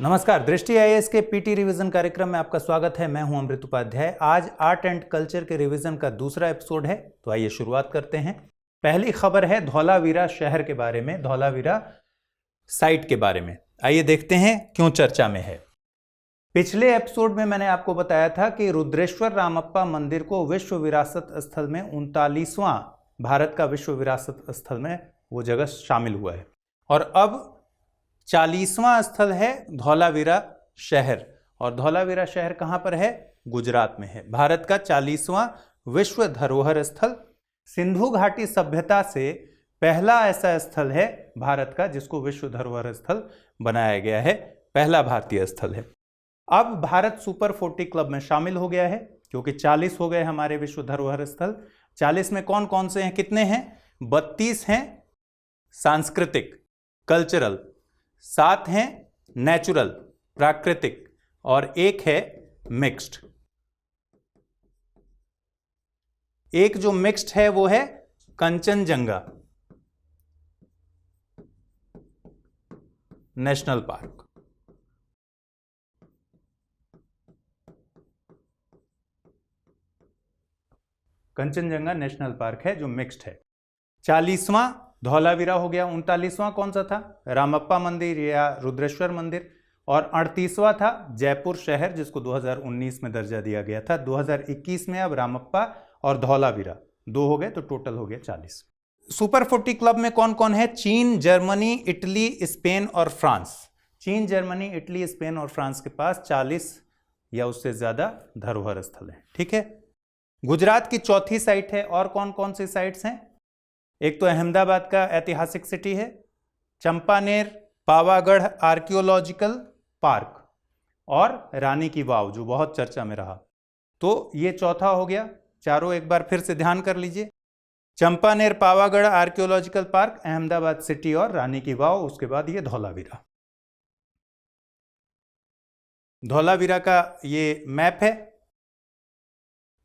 नमस्कार, दृष्टि आईएएस के पीटी रिवीजन कार्यक्रम में आपका स्वागत है। मैं हूं अमृत उपाध्याय। आज आर्ट एंड कल्चर के रिवीजन का दूसरा एपिसोड है, तो आइए शुरुआत करते हैं। पहली खबर है धौलावीरा शहर के बारे में, धौलावीरा साइट के बारे में। आइए देखते हैं क्यों चर्चा में है। पिछले एपिसोड में मैंने आपको बताया था कि रुद्रेश्वर रामप्पा मंदिर को विश्व विरासत स्थल में 39वां भारत का विश्व विरासत स्थल में वो जगह शामिल हुआ है, और अब 40वां स्थल है धौलावीरा शहर। और धौलावीरा शहर कहां पर है? गुजरात में है। भारत का 40वां विश्व धरोहर स्थल, सिंधु घाटी सभ्यता से पहला ऐसा स्थल है भारत का जिसको विश्व धरोहर स्थल बनाया गया है, पहला भारतीय स्थल है। अब भारत सुपर 40 क्लब में शामिल हो गया है, क्योंकि 40 हो गए हमारे विश्व धरोहर स्थल। 40 में कौन कौन से हैं, कितने हैं? 32 हैं सांस्कृतिक कल्चरल, 7 हैं नेचुरल प्राकृतिक, और 1 है मिक्स्ड। एक जो मिक्स्ड है वो है Kanchenjunga national park. Kanchenjunga national park है जो मिक्स्ड है। 40वां धौलावीरा हो गया। 39वां कौन सा था? रामप्पा मंदिर या रुद्रेश्वर मंदिर। और 38वां था जयपुर शहर, जिसको 2019 में दर्जा दिया गया था। 2021 में अब रामप्पा और धौलावीरा 2 हो गए, तो टोटल हो गया 40। सुपर 40 क्लब में कौन कौन है? चीन, जर्मनी, इटली, स्पेन और फ्रांस। चीन, जर्मनी, इटली, स्पेन और फ्रांस के पास 40 या उससे ज्यादा धरोहर स्थल है। ठीक है। गुजरात की चौथी साइट है। और कौन कौन सी साइट्स हैं? एक तो अहमदाबाद का ऐतिहासिक सिटी है, चंपानेर पावागढ़ आर्कियोलॉजिकल पार्क, और रानी की वाव जो बहुत चर्चा में रहा। तो ये चौथा हो गया। चारों एक बार फिर से ध्यान कर लीजिए। Champaner Pavagadh archaeological park, Ahmedabad city और रानी की वाव। उसके बाद ये धौलावीरा। धौलावीरा का ये मैप है,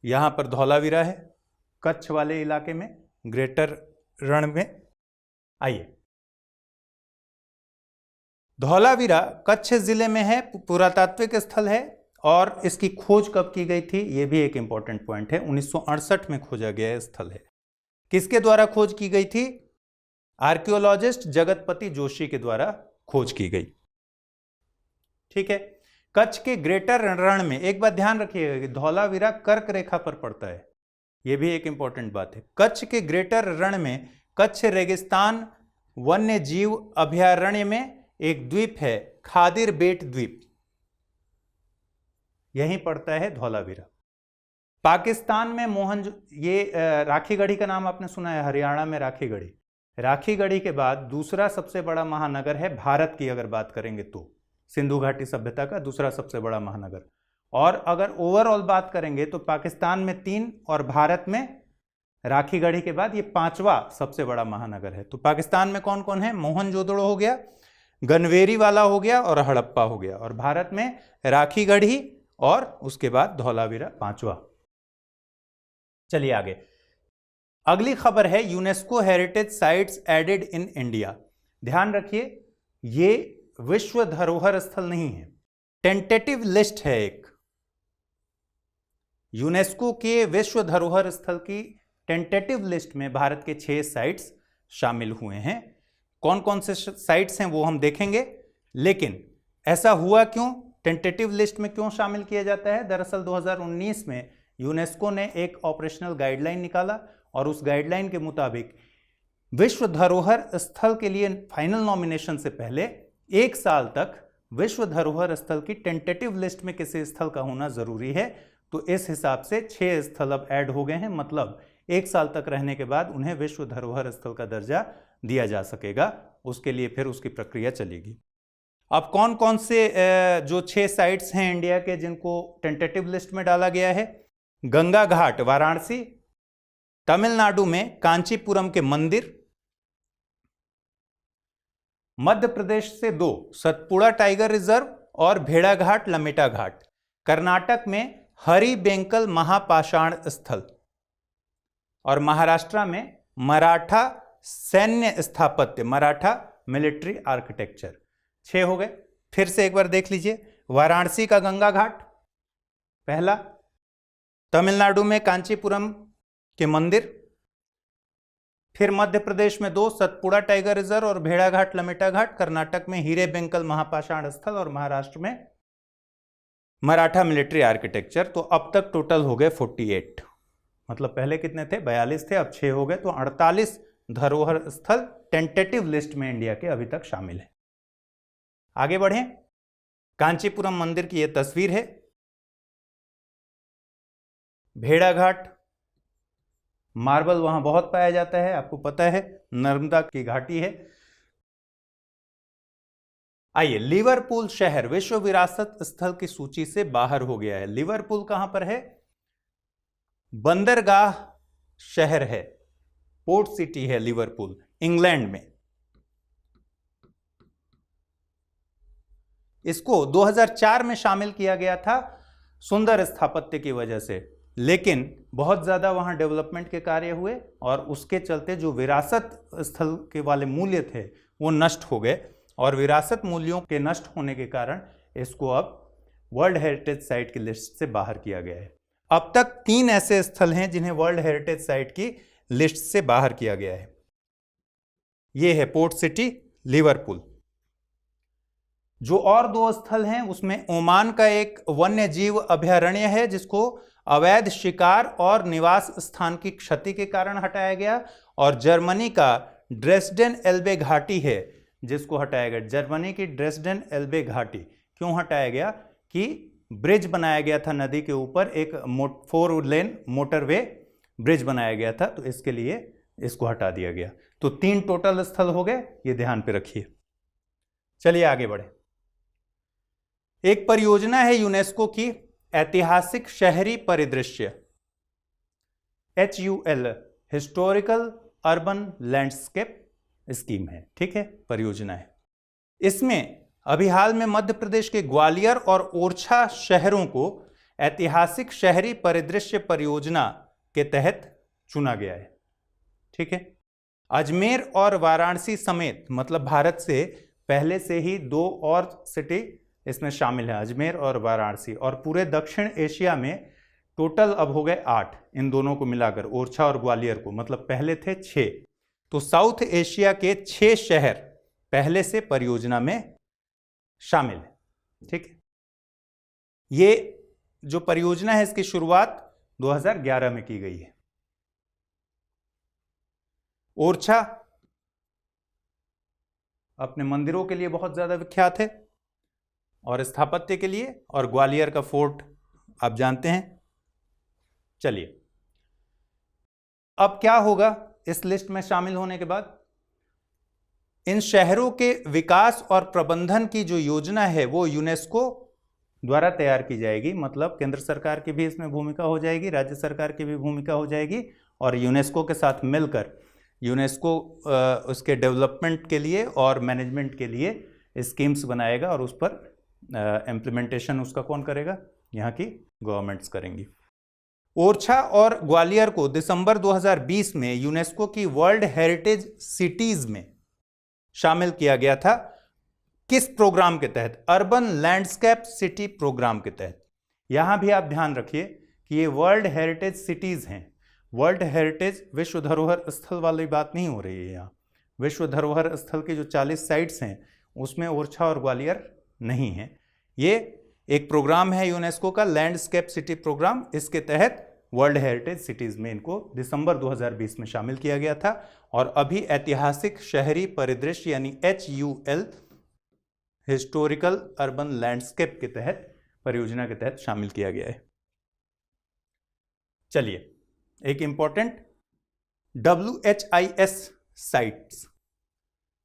यहां पर धौलावीरा है कच्छ वाले इलाके में, ग्रेटर रण में। आइए, धौलावीरा कच्छ जिले में है, पुरातात्विक स्थल है। और इसकी खोज कब की गई थी, यह भी एक इंपॉर्टेंट पॉइंट है। 1968 में खोजा गया स्थल है। किसके द्वारा खोज की गई थी? आर्कियोलॉजिस्ट जगतपति जोशी के द्वारा खोज की गई। ठीक है। कच्छ के ग्रेटर रण में एक बात ध्यान रखिएगा कि धौलावीरा कर्क रेखा पर पड़ता है, यह भी एक इंपॉर्टेंट बात है। कच्छ के ग्रेटर रण में कच्छ रेगिस्तान वन्य जीव अभयारण्य में एक द्वीप है, खादिर बेट द्वीप, यहीं पड़ता है धौलावीरा। पाकिस्तान में ये राखीगढ़ी का नाम आपने सुना है, हरियाणा में राखीगढ़ी। राखीगढ़ी के बाद दूसरा सबसे बड़ा महानगर है भारत की अगर बात करेंगे तो, सिंधु घाटी सभ्यता का दूसरा सबसे बड़ा महानगर। और अगर ओवरऑल बात करेंगे तो पाकिस्तान में 3 और भारत में राखीगढ़ी के बाद ये 5वां सबसे बड़ा महानगर है। तो पाकिस्तान में कौन कौन है? मोहनजोदड़ो हो गया, गनवेरी वाला हो गया और हड़प्पा हो गया। और भारत में राखीगढ़ी और उसके बाद धौलावीरा 5वां। चलिए आगे। अगली खबर है UNESCO heritage sites added in India. ध्यान रखिए, ये विश्व धरोहर स्थल नहीं है, टेंटेटिव लिस्ट है एक। यूनेस्को के विश्व धरोहर स्थल की टेंटेटिव लिस्ट में भारत के 6 साइट्स शामिल हुए हैं। कौन कौन से साइट्स हैं वो हम देखेंगे, लेकिन ऐसा हुआ क्यों, टेंटेटिव लिस्ट में क्यों शामिल किया जाता है? दरअसल 2019 में यूनेस्को ने एक ऑपरेशनल गाइडलाइन निकाला, और उस गाइडलाइन के मुताबिक विश्व धरोहर स्थल के लिए फाइनल नॉमिनेशन से पहले 1 साल तक विश्व धरोहर स्थल की टेंटेटिव लिस्ट में किसी स्थल का होना जरूरी है। तो इस हिसाब से 6 स्थल अब ऐड हो गए हैं, मतलब 1 साल तक रहने के बाद उन्हें विश्व धरोहर स्थल का दर्जा दिया जा सकेगा। उसके लिए फिर उसकी प्रक्रिया चलेगी। अब कौन कौन से जो 6 साइट्स हैं इंडिया के जिनको टेंटेटिव लिस्ट में डाला गया है? गंगा घाट वाराणसी, तमिलनाडु में कांचीपुरम के मंदिर, मध्य प्रदेश से 2 सतपुड़ा टाइगर रिजर्व और भेड़ाघाट लमेटा घाट, कर्नाटक में हरिबेंकल महापाषाण स्थल, और महाराष्ट्र में मराठा सैन्य स्थापत्य, मराठा मिलिट्री आर्किटेक्चर। 6 हो गए। फिर से एक बार देख लीजिए, वाराणसी का गंगा घाट पहला, तमिलनाडु में कांचीपुरम के मंदिर, फिर मध्य प्रदेश में 2 सतपुड़ा टाइगर रिजर्व और भेड़ाघाट लमेटा घाट, कर्नाटक में हीरे बेंकल महापाषाण स्थल और महाराष्ट्र में मराठा मिलिट्री आर्किटेक्चर। तो अब तक टोटल हो गए 48, मतलब पहले कितने थे, 42 थे, अब 6 हो गए, तो 48 धरोहर स्थल टेंटेटिव लिस्ट में इंडिया के अभी तक शामिल है। आगे बढ़ें, कांचीपुरम मंदिर की यह तस्वीर है, भेड़ाघाट मार्बल वहां बहुत पाया जाता है, आपको पता है, नर्मदा की घाटी है। आइए, लिवरपूल शहर विश्व विरासत स्थल की सूची से बाहर हो गया है। लिवरपूल कहां पर है, बंदरगाह शहर है, पोर्ट सिटी है लिवरपूल, इंग्लैंड में। इसको 2004 में शामिल किया गया था सुंदर स्थापत्य की वजह से, लेकिन बहुत ज्यादा वहां डेवलपमेंट के कार्य हुए और उसके चलते जो विरासत स्थल के वाले मूल्य थे वो नष्ट हो गए, और विरासत मूल्यों के नष्ट होने के कारण इसको अब वर्ल्ड हेरिटेज साइट की लिस्ट से बाहर किया गया है। अब तक 3 ऐसे स्थल हैं जिन्हें वर्ल्ड हेरिटेज साइट की लिस्ट से बाहर किया गया है। यह है पोर्ट सिटी, लिवरपूल। जो और 2 स्थल हैं उसमें ओमान का एक वन्य जीव अभयारण्य है जिसको अवैध शिकार और निवास स्थान की क्षति के कारण हटाया गया, और जर्मनी का ड्रेसडेन एल्बे घाटी है जिसको हटाया गया। जर्मनी की ड्रेसडेन एल्बे घाटी क्यों हटाया गया कि ब्रिज बनाया गया था नदी के ऊपर, एक 4 लेन मोटरवे ब्रिज बनाया गया था, तो इसके लिए इसको हटा दिया गया। तो 3 टोटल स्थल हो गए, ये ध्यान पे रखिए। चलिए आगे बढ़े। एक परियोजना है यूनेस्को की ऐतिहासिक शहरी परिदृश्य, HUL, historical urban landscape scheme है, ठीक है, परियोजना है। इसमें अभी हाल में मध्य प्रदेश के ग्वालियर और ओरछा शहरों को ऐतिहासिक शहरी परिदृश्य परियोजना के तहत चुना गया है, ठीक है। अजमेर और वाराणसी समेत, मतलब भारत से पहले से ही 2 और सिटी इसमें शामिल है, अजमेर और वाराणसी, और पूरे दक्षिण एशिया में टोटल अब हो गए 8, इन दोनों को मिलाकर, ओरछा और ग्वालियर को, मतलब पहले थे 6। तो साउथ एशिया के 6 शहर पहले से परियोजना में शामिल है, ठीक है। ये जो परियोजना है इसकी शुरुआत 2011 में की गई है। ओरछा अपने मंदिरों के लिए बहुत ज्यादा विख्यात है और स्थापत्य के लिए, और ग्वालियर का फोर्ट आप जानते हैं। चलिए, अब क्या होगा इस लिस्ट में शामिल होने के बाद, इन शहरों के विकास और प्रबंधन की जो योजना है वो यूनेस्को द्वारा तैयार की जाएगी, मतलब केंद्र सरकार की भी इसमें भूमिका हो जाएगी, राज्य सरकार की भी भूमिका हो जाएगी, और यूनेस्को के साथ मिलकर यूनेस्को उसके डेवलपमेंट के लिए और मैनेजमेंट के लिए स्कीम्स बनाएगा, और उस पर इम्प्लीमेंटेशन उसका कौन करेगा, यहाँ की गवर्नमेंट्स करेंगी। ओरछा और ग्वालियर को दिसंबर 2020 में यूनेस्को की वर्ल्ड हेरिटेज सिटीज में शामिल किया गया था। किस प्रोग्राम के तहत, अर्बन लैंडस्केप सिटी प्रोग्राम के तहत। यहां भी आप ध्यान रखिए कि ये वर्ल्ड हेरिटेज सिटीज हैं, वर्ल्ड हेरिटेज विश्व धरोहर स्थल वाली बात नहीं हो रही है। यहाँ विश्व धरोहर स्थल की जो 40 साइट्स हैं उसमें ओरछा और ग्वालियर नहीं है। ये एक प्रोग्राम है यूनेस्को का, लैंडस्केप सिटी प्रोग्राम, इसके तहत वर्ल्ड हेरिटेज सिटीज में इनको दिसंबर 2020 में शामिल किया गया था, और अभी ऐतिहासिक शहरी परिदृश्य यानी HUL, हिस्टोरिकल अर्बन लैंडस्केप के तहत, परियोजना के तहत शामिल किया गया है। चलिए, एक इंपॉर्टेंट WHIS साइट्स,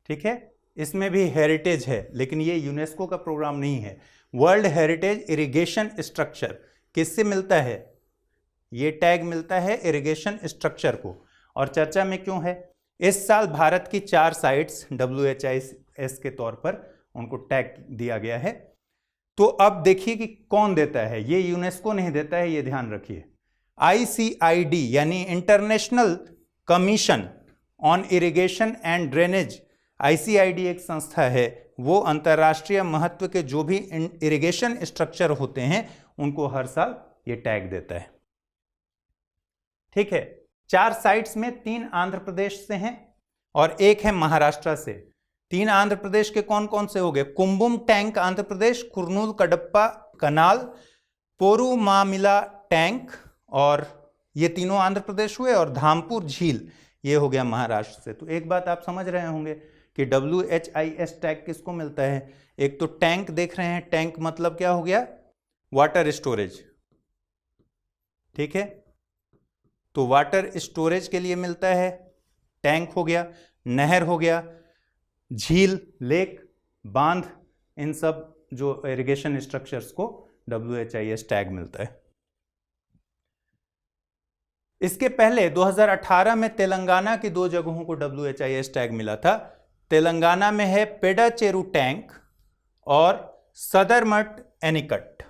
ठीक है, इसमें भी हेरिटेज है, लेकिन ये यूनेस्को का प्रोग्राम नहीं है। वर्ल्ड हेरिटेज इरिगेशन स्ट्रक्चर किससे मिलता है, ये टैग मिलता है इरिगेशन स्ट्रक्चर को, और चर्चा में क्यों है, इस साल भारत की 4 साइट्स WHIS के तौर पर उनको टैग दिया गया है। तो अब देखिए कि कौन देता है, ये यूनेस्को नहीं देता है, ये ध्यान रखिए। ICID यानी international commission on irrigation and drainage, ICID एक संस्था है, वो अंतर्राष्ट्रीय महत्व के जो भी इरिगेशन स्ट्रक्चर होते हैं उनको हर साल ये टैग देता है। ठीक है, 4 साइट्स में 3 आंध्र प्रदेश से हैं और 1 है महाराष्ट्र से। 3 आंध्र प्रदेश के कौन कौन से हो गए? कुंभम टैंक आंध्र प्रदेश, कुर्नूल कडप्पा कनाल, पोरुमामिला टैंक, और ये तीनों आंध्र प्रदेश हुए, और धामपुर झील ये हो गया महाराष्ट्र से। तो एक बात आप समझ रहे होंगे कि WHIS टैग किसको मिलता है? एक तो टैंक देख रहे हैं, टैंक मतलब क्या हो गया? Water storage. ठीक है, तो वाटर स्टोरेज के लिए मिलता है, टैंक हो गया, नहर हो गया, झील, लेक, बांध, इन सब जो इरिगेशन स्ट्रक्चर्स को WHIS टैग मिलता है। इसके पहले 2018 में तेलंगाना की 2 जगहों को WHIS टैग मिला था। तेलंगाना में है पेडाचेरू टैंक और सदरमठ एनिकट।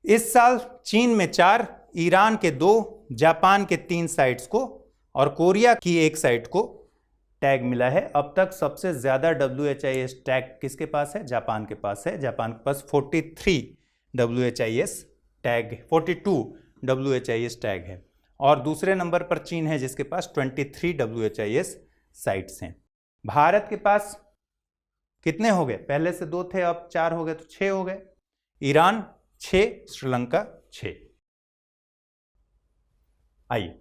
इस साल चीन में 4, ईरान के 2, जापान के 3 साइट्स को और कोरिया की 1 साइट को टैग मिला है। अब तक सबसे ज्यादा WHIS टैग किसके पास है? जापान के पास है। जापान के पास 43 WHIS टैग, 42 WHIS टैग है, और दूसरे नंबर पर चीन है जिसके पास 23 WHIS साइट्स हैं। भारत के पास कितने हो गए? पहले से 2 थे, अब 4 हो गए, तो 6 हो गए। ईरान 6, श्रीलंका 6। आइए,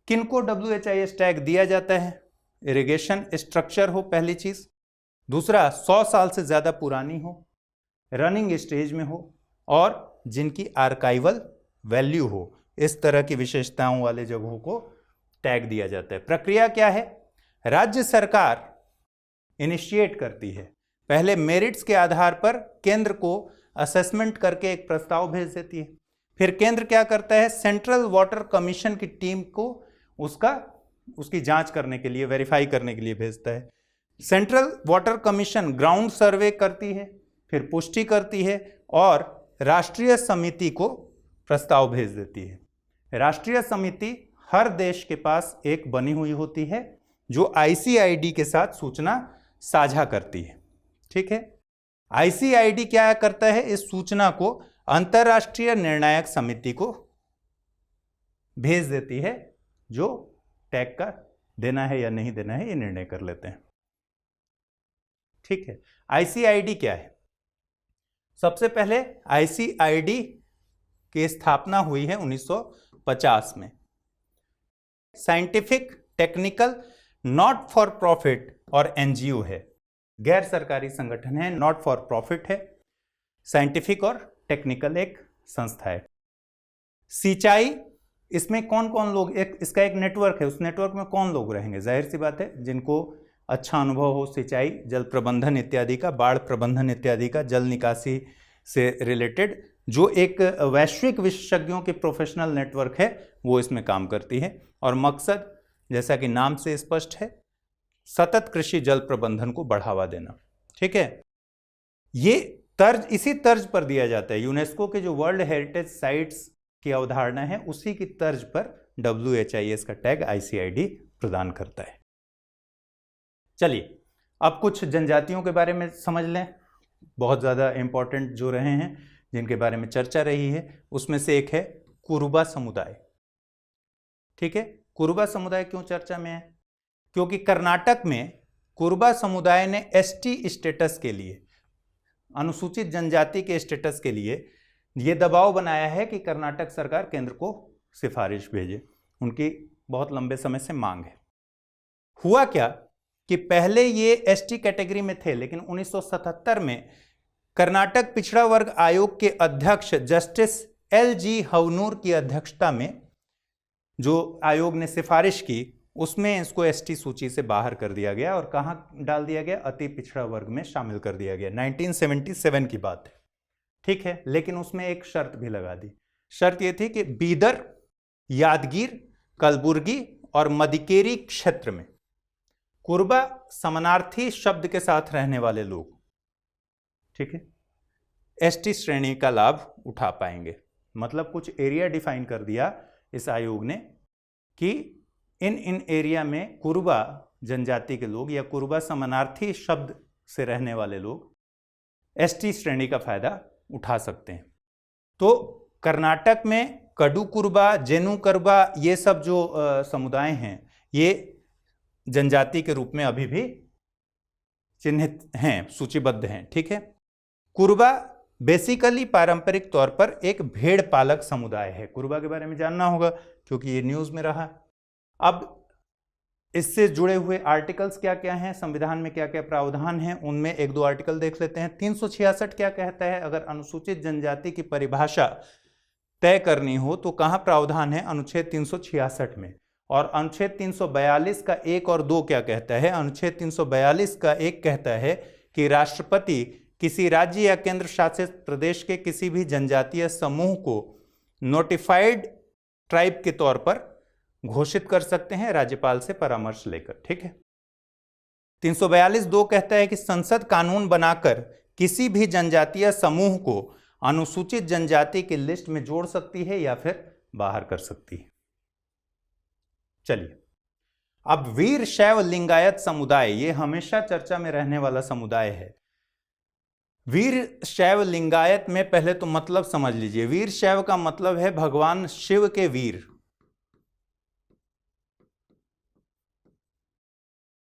किनको WHIS टैग दिया जाता है? इरिगेशन स्ट्रक्चर हो पहली चीज, दूसरा 100 साल से ज्यादा पुरानी हो, रनिंग स्टेज में हो, और जिनकी आर्काइवल वैल्यू हो। इस तरह की विशेषताओं वाले जगहों को टैग दिया जाता है। प्रक्रिया क्या है? राज्य सरकार इनिशिएट करती है। पहले मेरिट्स के आधार पर केंद्र को असेसमेंट करके एक प्रस्ताव भेज देती है। फिर केंद्र क्या करता है? सेंट्रल वाटर कमीशन की टीम को उसकी जांच करने के लिए, वेरीफाई करने के लिए भेजता है। सेंट्रल वाटर कमीशन ग्राउंड सर्वे करती है, फिर पुष्टि करती है और राष्ट्रीय समिति को प्रस्ताव भेज देती है। राष्ट्रीय समिति हर देश के पास एक बनी हुई होती है जो ICID के साथ सूचना साझा करती है। ठीक है, ICID क्या करता है? इस सूचना को अंतरराष्ट्रीय निर्णायक समिति को भेज देती है, जो टैग का देना है या नहीं देना है ये निर्णय कर लेते हैं। ठीक है, ICID क्या है? सबसे पहले ICID की स्थापना हुई है 1950 में। Scientific, technical, not for profit और NGO है, गैर सरकारी संगठन है, नॉट फॉर प्रॉफिट है, साइंटिफिक और टेक्निकल एक संस्था है। सिंचाई, इसमें कौन कौन लोग, इसका एक नेटवर्क है, उस नेटवर्क में कौन लोग रहेंगे? जाहिर सी बात है, जिनको अच्छा अनुभव हो सिंचाई, जल प्रबंधन इत्यादि का, बाढ़ प्रबंधन इत्यादि का, जल निकासी से रिलेटेड जो एक वैश्विक विशेषज्ञों के प्रोफेशनल नेटवर्क है, वो इसमें काम करती है। और मकसद, जैसा कि नाम से स्पष्ट है, सतत कृषि जल प्रबंधन को बढ़ावा देना। ठीक है, ये तर्ज इसी तर्ज पर दिया जाता है। यूनेस्को के जो वर्ल्ड हेरिटेज साइट्स की अवधारणा है, उसी की तर्ज पर WHIS का टैग ICID प्रदान करता है। चलिए, अब कुछ जनजातियों के बारे में समझ लें, बहुत ज़्यादा इंपॉर्टेंट जो रहे हैं, जिनके बारे में चर्चा रही है। उसमें से एक है कुरुबा समुदाय। ठीक है, कुरुबा समुदाय क्यों चर्चा में है? क्योंकि कर्नाटक में कुरुबा समुदाय ने ST स्टेटस के लिए, अनुसूचित जनजाति के स्टेटस के लिए ये दबाव बनाया है कि कर्नाटक सरकार केंद्र को सिफारिश भेजे। उनकी बहुत लंबे समय से मांग है। हुआ क्या कि पहले ये ST कैटेगरी में थे, लेकिन 1977 में कर्नाटक पिछड़ा वर्ग आयोग के अध्यक्ष जस्टिस LG हवनूर की अध्यक्षता में जो आयोग ने सिफारिश की, उसमें इसको ST सूची से बाहर कर दिया गया और कहां डाल दिया गया? अति पिछड़ा वर्ग में शामिल कर दिया गया। 1977 की बात है। ठीक है, लेकिन उसमें एक शर्त भी लगा दी। शर्त यह थी कि बीदर, यादगीर, कलबुर्गी और मदिकेरी क्षेत्र में कुरुबा समानार्थी शब्द के साथ रहने वाले लोग, ठीक है, ST श्रेणी का लाभ उठा पाएंगे। मतलब कुछ एरिया डिफाइन कर दिया इस आयोग ने कि इन एरिया में कुरुबा जनजाति के लोग या कुरुबा समानार्थी शब्द से रहने वाले लोग एसटी श्रेणी का फायदा उठा सकते हैं। तो कर्नाटक में कडू कुरुबा, जेनु कुरुबा, ये सब जो समुदाय हैं ये जनजाति के रूप में अभी भी चिन्हित हैं, सूचीबद्ध हैं। ठीक है। कुरुबा बेसिकली पारंपरिक तौर पर एक भेड़ पालक समुदाय है। कुरुबा के बारे में जानना होगा क्योंकि ये न्यूज में रहा। अब इससे जुड़े हुए आर्टिकल्स क्या क्या हैं, संविधान में क्या क्या प्रावधान हैं, उनमें एक दो आर्टिकल देख लेते हैं। 366 क्या कहता है, अगर अनुसूचित जनजाति की परिभाषा तय करनी हो तो कहाँ प्रावधान है, अनुच्छेद 366 में। और अनुच्छेद 342 का 1 और 2 क्या कहता है, अनुच्छेद 342 का 1 कहता है कि राष्ट्रपति किसी राज्य या केंद्र शासित प्रदेश के किसी भी जनजातीय समूह को नोटिफाइड ट्राइब के तौर पर घोषित कर सकते हैं राज्यपाल से परामर्श लेकर। ठीक है। 342(2) कहता है कि संसद कानून बनाकर किसी भी जनजातीय समूह को अनुसूचित जनजाति की लिस्ट में जोड़ सकती है या फिर बाहर कर सकती है। चलिए, अब वीर शैव लिंगायत समुदाय, ये हमेशा चर्चा में रहने वाला समुदाय है। वीर शैव लिंगायत में पहले तो मतलब समझ लीजिए। वीर शैव का मतलब है भगवान शिव के वीर,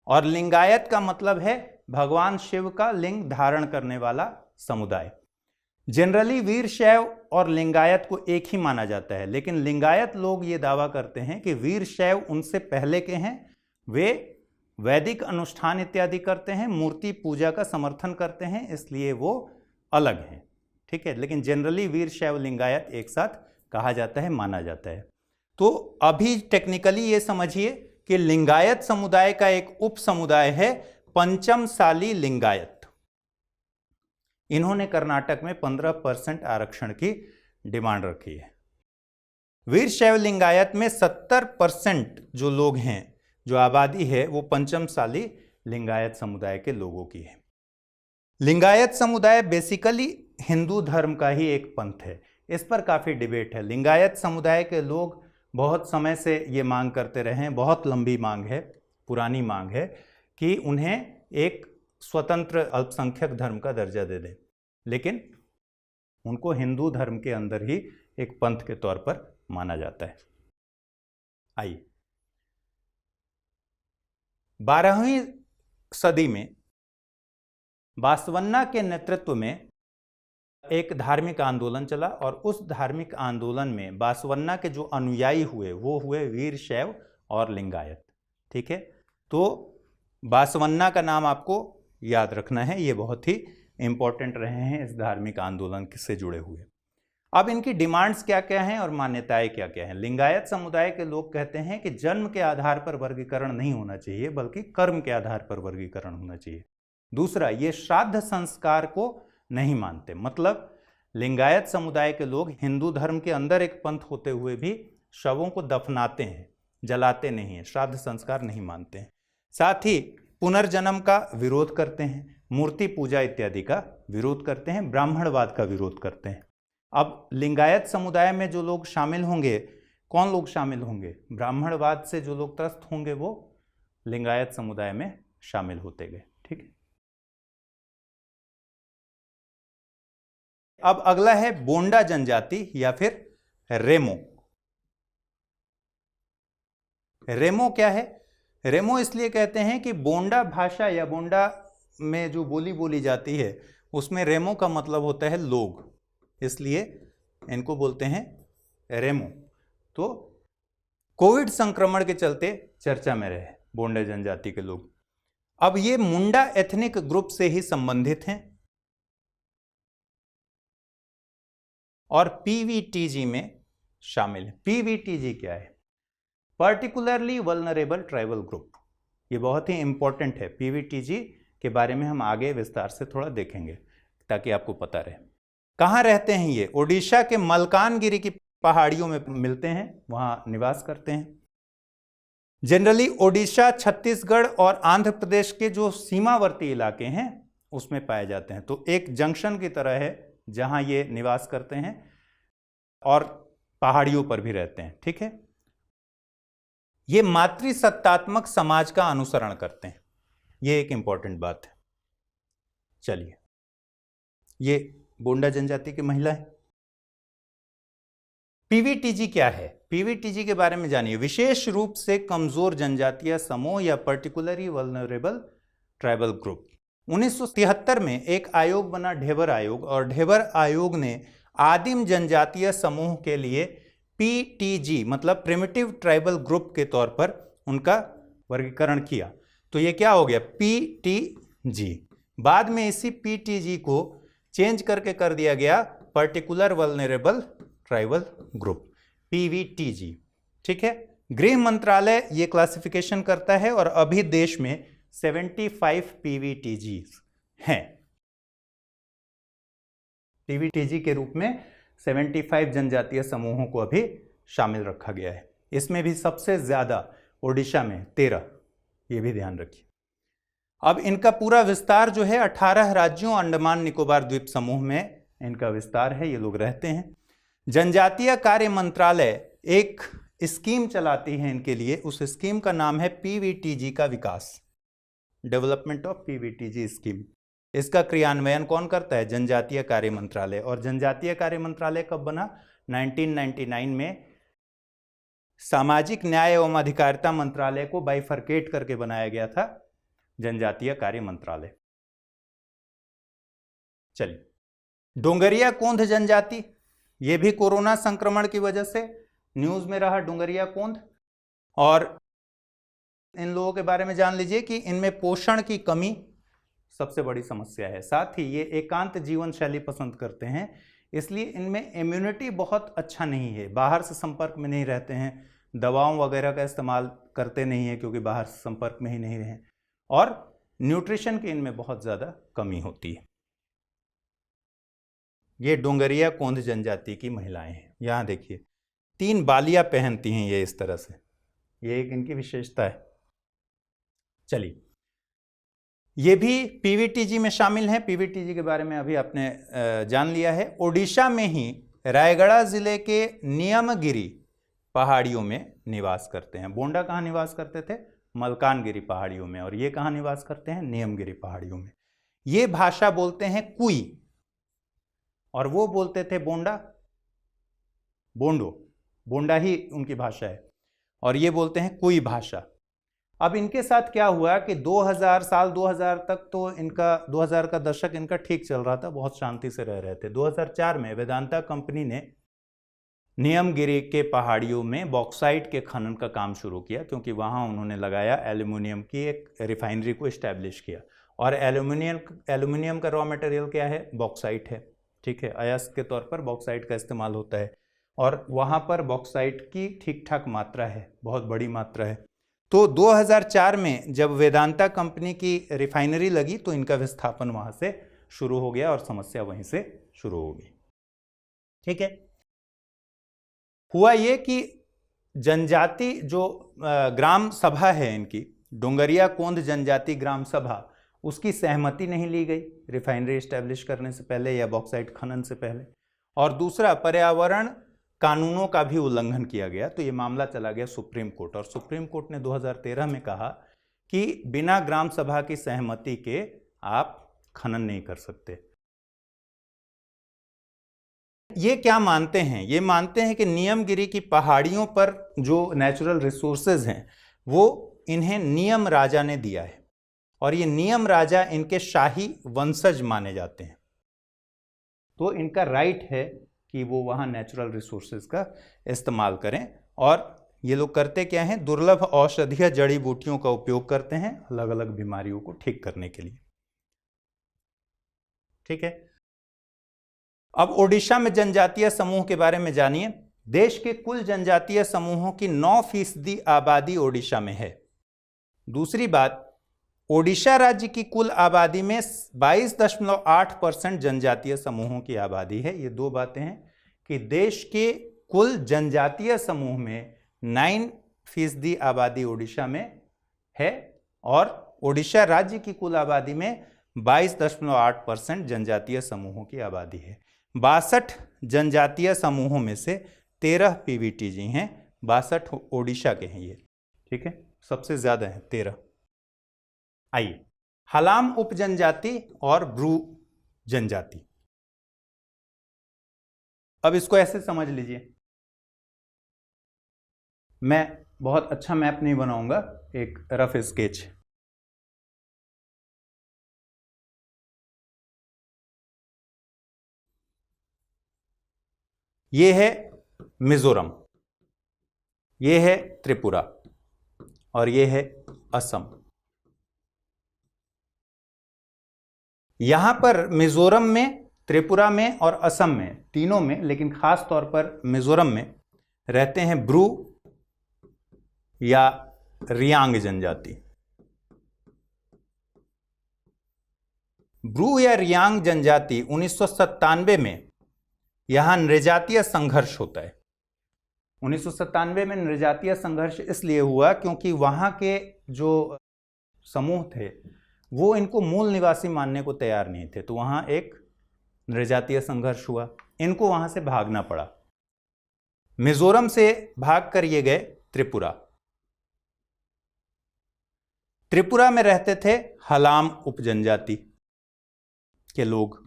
और लिंगायत का मतलब है भगवान शिव का लिंग धारण करने वाला समुदाय। जनरली वीर शैव और लिंगायत को एक ही माना जाता है, लेकिन लिंगायत लोग ये दावा करते हैं कि वीर शैव उनसे पहले के हैं। वे वैदिक अनुष्ठान इत्यादि करते हैं, मूर्ति पूजा का समर्थन करते हैं, इसलिए वो अलग हैं। ठीक है। लेकिन जनरली वीर शैव लिंगायत एक साथ कहा जाता है, माना जाता है। तो अभी टेक्निकली ये समझिए कि लिंगायत समुदाय का एक उप समुदाय है पंचमसाली लिंगायत। इन्होंने कर्नाटक में 15% आरक्षण की डिमांड रखी है। वीर शैव लिंगायत में 70% जो लोग हैं, जो आबादी है, वो पंचमसाली लिंगायत समुदाय के लोगों की है। लिंगायत समुदाय बेसिकली हिंदू धर्म का ही एक पंथ है। इस पर काफी डिबेट है। लिंगायत समुदाय के लोग बहुत समय से ये मांग करते रहे हैं, बहुत लंबी मांग है, पुरानी मांग है कि उन्हें एक स्वतंत्र अल्पसंख्यक धर्म का दर्जा दे दें, लेकिन उनको हिंदू धर्म के अंदर ही एक पंथ के तौर पर माना जाता है। आइए, 12वीं सदी में बासवन्ना के नेतृत्व में एक धार्मिक आंदोलन चला, और उस धार्मिक आंदोलन में बासवन्ना के जो अनुयायी हुए वो हुए वीर शैव और लिंगायत। ठीक है। तो बासवन्ना का नाम आपको याद रखना है, ये बहुत ही इंपॉर्टेंट रहे हैं इस धार्मिक आंदोलन से जुड़े हुए। अब इनकी डिमांड्स क्या क्या हैं और मान्यताएं क्या क्या हैं। लिंगायत समुदाय के लोग कहते हैं कि जन्म के आधार पर वर्गीकरण नहीं होना चाहिए, बल्कि कर्म के आधार पर वर्गीकरण होना चाहिए। दूसरा, ये श्राद्ध संस्कार को नहीं मानते। मतलब लिंगायत समुदाय के लोग हिंदू धर्म के अंदर एक पंथ होते हुए भी शवों को दफनाते हैं, जलाते नहीं हैं, श्राद्ध संस्कार नहीं मानते हैं। साथ ही पुनर्जन्म का विरोध करते हैं, मूर्ति पूजा इत्यादि का विरोध करते हैं, ब्राह्मणवाद का विरोध करते हैं। अब लिंगायत समुदाय में जो लोग शामिल होंगे, कौन लोग शामिल होंगे? ब्राह्मणवाद से जो लोग त्रस्त होंगे वो लिंगायत समुदाय में शामिल होते गए। ठीक है। अब अगला है बोंडा जनजाति या फिर रेमो। रेमो क्या है? रेमो इसलिए कहते हैं कि बोंडा भाषा या बोंडा में जो बोली जाती है उसमें रेमो का मतलब होता है लोग, इसलिए इनको बोलते हैं रेमो। तो कोविड संक्रमण के चलते चर्चा में रहे बोंडा जनजाति के लोग। अब ये मुंडा एथनिक ग्रुप से ही संबंधित हैं और पीवीटीजी में शामिल है। पीवीटीजी क्या है? Particularly vulnerable tribal group. ये बहुत ही इंपॉर्टेंट है। पीवीटीजी के बारे में हम आगे विस्तार से थोड़ा देखेंगे ताकि आपको पता रहे। कहाँ रहते हैं ये? ओडिशा के मलकानगिरी की पहाड़ियों में मिलते हैं, वहाँ निवास करते हैं। जनरली ओडिशा, छत्तीसगढ़ और आंध्र प्रदेश के जो सीमावर्ती इलाके हैं उसमें पाए जाते हैं। तो एक जंक्शन की तरह है जहाँ ये निवास करते हैं और पहाड़ियों पर भी रहते हैं। ठीक है। ये मातृसत्तात्मक समाज का अनुसरण करते हैं। ये एक इंपॉर्टेंट बात है। चलिए, ये गोंडा जनजाति की महिला है। पीवीटीजी क्या है? पीवीटीजी के बारे में जानिए। विशेष रूप से कमजोर जनजातीय समूह या पर्टिकुलरली वल्नरेबल ट्राइबल ग्रुप। 1973 में एक आयोग बना, ढेबर आयोग, और ढेबर आयोग ने आदिम जनजातीय समूह के लिए पीटीजी मतलब प्रिमिटिव ट्राइबल ग्रुप के तौर पर उनका वर्गीकरण किया। तो ये क्या हो गया? पीटीजी। बाद में इसी पीटीजी को चेंज करके कर दिया गया particular vulnerable tribal group, PVTG. ठीक है, गृह मंत्रालय ये क्लासिफिकेशन करता है और अभी देश में 75 पीवीटीजी हैं। पीवीटीजी के रूप में 75 जनजातीय समूहों को अभी शामिल रखा गया है। इसमें भी सबसे ज्यादा ओडिशा में 13, ये भी ध्यान रखिए। अब इनका पूरा विस्तार जो है 18 राज्यों अंडमान निकोबार द्वीप समूह में इनका विस्तार है, ये लोग रहते हैं। जनजातीय कार्य मंत्रालय एक स्कीम चलाती है इनके लिए, उस स्कीम का नाम है पीवीटीजी का विकास, डेवलपमेंट ऑफ पीवीटीजी स्कीम। इसका क्रियान्वयन कौन करता है? जनजातीय कार्य मंत्रालय। और जनजातीय कार्य मंत्रालय कब बना? 1999 में सामाजिक न्याय एवं अधिकारिता मंत्रालय को बाइफरकेट करके बनाया गया था जनजातीय कार्य मंत्रालय। चलिए, डोंगरिया कोंध जनजाति, यह भी कोरोना संक्रमण की वजह से न्यूज में रहा, डोंगरिया कोंध। और इन लोगों के बारे में जान लीजिए कि इनमें पोषण की कमी सबसे बड़ी समस्या है। साथ ही ये एकांत जीवन शैली पसंद करते हैं, इसलिए इनमें इम्यूनिटी बहुत अच्छा नहीं है। बाहर से संपर्क में नहीं रहते हैं, दवाओं वगैरह का इस्तेमाल करते नहीं है क्योंकि बाहर से संपर्क में ही नहीं रहे, और न्यूट्रिशन की इनमें बहुत ज़्यादा कमी होती है। ये डोंगरिया कोंध जनजाति की महिलाएं हैं। यहाँ देखिए 3 बालियां पहनती हैं ये इस तरह से, ये एक इनकी विशेषता है। चलिए, ये भी पीवीटीजी में शामिल हैं। पीवीटीजी के बारे में अभी आपने जान लिया है। ओडिशा में ही रायगढ़ जिले के नियमगिरी पहाड़ियों में निवास करते हैं। बोंडा कहाँ निवास करते थे? मलकानगिरी पहाड़ियों में। और ये कहाँ निवास करते हैं? नियमगिरी पहाड़ियों में। ये भाषा बोलते हैं कुई, और वो बोलते थे बोंडा, बोंडो, बोंडा ही उनकी भाषा है, और ये बोलते हैं कुई भाषा। अब इनके साथ क्या हुआ कि 2000 तक तो इनका 2000 का दशक इनका ठीक चल रहा था, बहुत शांति से रह रहे थे। 2004 में वेदांता कंपनी ने नियमगिरी के पहाड़ियों में बॉक्साइट के खनन का काम शुरू किया, क्योंकि वहां उन्होंने लगाया एल्यूमिनियम की एक रिफाइनरी को इस्टेब्लिश किया। और एल्यूमिनियम का रॉ मटेरियल क्या है? बॉक्साइट है। ठीक है, अयस्क के तौर पर बॉक्साइट का इस्तेमाल होता है, और वहां पर बॉक्साइट की ठीक ठाक मात्रा है, बहुत बड़ी मात्रा है। तो 2004 में जब वेदांता कंपनी की रिफाइनरी लगी तो इनका विस्थापन वहां से शुरू हो गया और समस्या वहीं से शुरू हो गई। ठीक है, हुआ ये कि जनजाति जो ग्राम सभा है इनकी, डोंगरिया कोंध जनजाति ग्राम सभा, उसकी सहमति नहीं ली गई रिफाइनरी एस्टेब्लिश करने से पहले या बॉक्साइट खनन से पहले। और दूसरा, पर्यावरण कानूनों का भी उल्लंघन किया गया। तो ये मामला चला गया सुप्रीम कोर्ट, और सुप्रीम कोर्ट ने 2013 में कहा कि बिना ग्राम सभा की सहमति के आप खनन नहीं कर सकते। ये क्या मानते हैं? ये मानते हैं कि नियमगिरी की पहाड़ियों पर जो नेचुरल रिसोर्सेज हैं वो इन्हें नियम राजा ने दिया है, और ये नियम राजा इनके शाही वंशज माने जाते हैं। तो इनका राइट है कि वो वहाँ नेचुरल रिसोर्सेज का इस्तेमाल करें। और ये लोग करते क्या हैं? दुर्लभ औषधीय जड़ी बूटियों का उपयोग करते हैं अलग अलग बीमारियों को ठीक करने के लिए। ठीक है, अब ओडिशा में जनजातीय समूह के बारे में जानिए। देश के कुल जनजातीय समूहों की 9% आबादी ओडिशा में है। दूसरी बात, ओडिशा राज्य की कुल आबादी में 22.8% जनजातीय समूहों की आबादी है। ये दो बातें हैं कि देश के कुल जनजातीय समूह में 9% आबादी ओडिशा में है, और ओडिशा राज्य की कुल आबादी में 22.8% जनजातीय समूहों की आबादी है। 62 जनजातीय समूहों में से 13 पीवीटीजी हैं, 62 ओडिशा के हैं ये। ठीक है, सबसे ज्यादा है 13। आइए, हलाम उपजनजाति और ब्रू जनजाति, अब इसको ऐसे समझ लीजिए। मैं बहुत अच्छा मैप नहीं बनाऊंगा, एक रफ स्केच। ये है मिजोरम, ये है त्रिपुरा और ये है असम। यहां पर मिजोरम में, त्रिपुरा में और असम में, तीनों में, लेकिन खास तौर पर मिजोरम में रहते हैं ब्रू या रियांग जनजाति। ब्रू या रियांग जनजाति 1997 में यहां नृजातीय संघर्ष होता है। 1997 में नृजातीय संघर्ष इसलिए हुआ क्योंकि वहां के जो समूह थे वो इनको मूल निवासी मानने को तैयार नहीं थे, तो वहां एक नृजातीय संघर्ष हुआ, इनको वहां से भागना पड़ा। मिजोरम से भाग कर ये गए त्रिपुरा। त्रिपुरा में रहते थे हलाम उपजनजाति के लोग।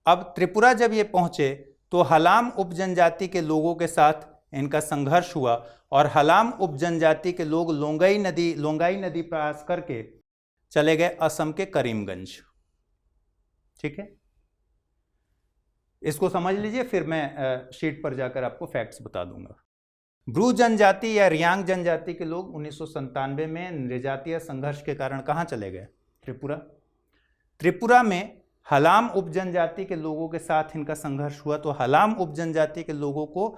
अब त्रिपुरा जब ये पहुंचे तो हलाम उपजनजाति के लोगों के साथ इनका संघर्ष हुआ और हलाम उपजनजाति के लोग लोंगाई नदी पास करके चले गए असम के करीमगंज। ठीक है, इसको समझ लीजिए, फिर मैं शीट पर जाकर आपको फैक्ट्स बता दूंगा। ब्रू जनजाति या रियांग जनजाति के लोग 1997 में नृजातीय संघर्ष के कारण कहां चले गए? त्रिपुरा। त्रिपुरा में हलाम उपजनजाति के लोगों के साथ इनका संघर्ष हुआ, तो हलाम उपजनजाति के लोगों को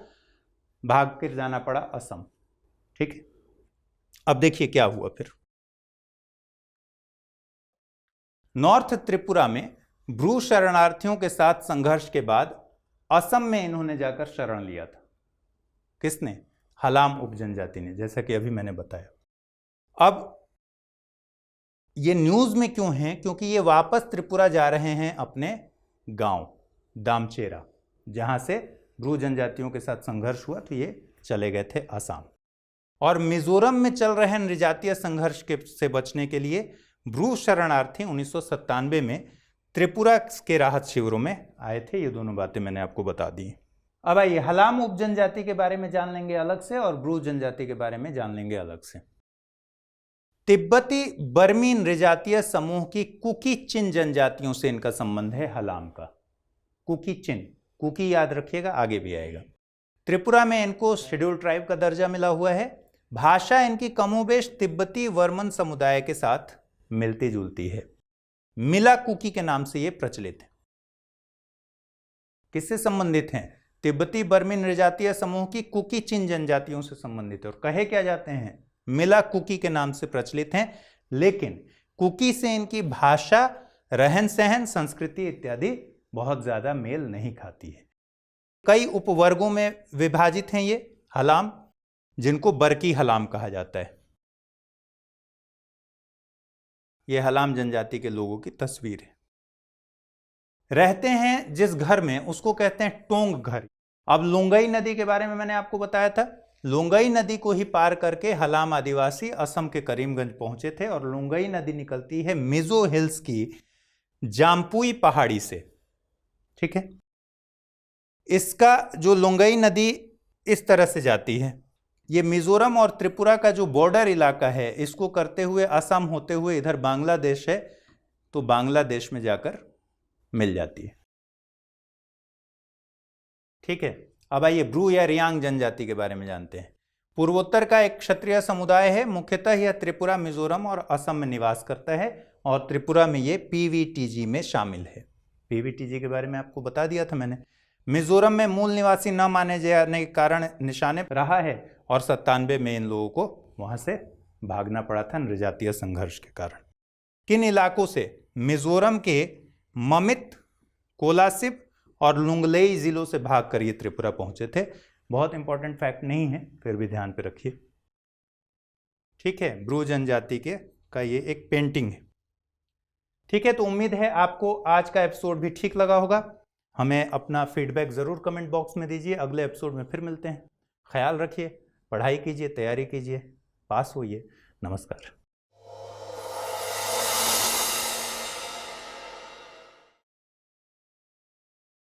भाग कर जाना पड़ा असम। ठीक है, अब देखिए क्या हुआ फिर। नॉर्थ त्रिपुरा में ब्रू शरणार्थियों के साथ संघर्ष के बाद असम में इन्होंने जाकर शरण लिया था। किसने? हलाम उपजनजाति ने, जैसा कि अभी मैंने बताया। अब ये न्यूज में क्यों है? क्योंकि ये वापस त्रिपुरा जा रहे हैं अपने गांव दामचेरा, जहां से ब्रू जनजातियों के साथ संघर्ष हुआ, तो ये चले गए थे असम। और मिजोरम में चल रहे नृजातीय संघर्ष से बचने के लिए ब्रू शरणार्थी 1997 में त्रिपुरा के राहत शिविरों में आए थे। ये दोनों बातें मैंने आपको बता दी। अब आइए हलाम उपजनजाति के बारे में जान लेंगे अलग से और ब्रू जनजाति के बारे में जान लेंगे अलग से। तिब्बती बर्मी नृजातीय समूह की कुकी चिन जनजातियों से इनका संबंध है हलाम का। कुकी चिन, कुकी याद रखिएगा, आगे भी आएगा। त्रिपुरा में इनको शेड्यूल ट्राइब का दर्जा मिला हुआ है। भाषा इनकी कमोबेश तिब्बती वर्मन समुदाय के साथ मिलती जुलती है। मिला कुकी के नाम से ये प्रचलित है। किससे संबंधित हैं? तिब्बती बर्मी नृजातीय समूह की कुकी चिन जनजातियों से संबंधित है और कहे क्या जाते हैं? मिला कुकी के नाम से प्रचलित हैं। लेकिन कुकी से इनकी भाषा, रहन सहन, संस्कृति इत्यादि बहुत ज्यादा मेल नहीं खाती है। कई उपवर्गों में विभाजित हैं ये हलाम, जिनको बरकी हलाम कहा जाता है। यह हलाम जनजाति के लोगों की तस्वीर है। रहते हैं जिस घर में, उसको कहते हैं टोंग घर। अब लोंगाई नदी के बारे में मैंने आपको बताया था। लोंगाई नदी को ही पार करके हलाम आदिवासी असम के करीमगंज पहुंचे थे और लोंगाई नदी निकलती है मिजो हिल्स की जाम्पुई पहाड़ी से। ठीक है, इसका जो लोंगाई नदी इस तरह से जाती है, ये मिजोरम और त्रिपुरा का जो बॉर्डर इलाका है, इसको करते हुए असम होते हुए इधर बांग्लादेश है, तो बांग्लादेश में जाकर मिल जाती है। ठीक है, अब आइए ब्रू या रियांग जनजाति के बारे में जानते हैं। पूर्वोत्तर का एक क्षत्रिय समुदाय है। मुख्यतः यह त्रिपुरा, मिजोरम और असम में निवास करता है और त्रिपुरा में ये पीवीटीजी में शामिल है। पीवीटीजी के बारे में आपको बता दिया था मैंने। मिजोरम में मूल निवासी न माने जाने के कारण निशाने रहा है और 97 में इन लोगों को वहां से भागना पड़ा था नृजातीय संघर्ष के कारण। किन इलाकों से? मिजोरम के ममित, कोलासिब और लुंगलेई जिलों से भागकर ये त्रिपुरा पहुंचे थे। बहुत इंपॉर्टेंट फैक्ट नहीं है, फिर भी ध्यान पे रखिए। ठीक है, ब्रू जनजाति का ये एक पेंटिंग है। ठीक है, तो उम्मीद है आपको आज का एपिसोड भी ठीक लगा होगा। हमें अपना फीडबैक ज़रूर कमेंट बॉक्स में दीजिए। अगले एपिसोड में फिर मिलते हैं। ख्याल रखिए, पढ़ाई कीजिए, तैयारी कीजिए, पास होइए। नमस्कार।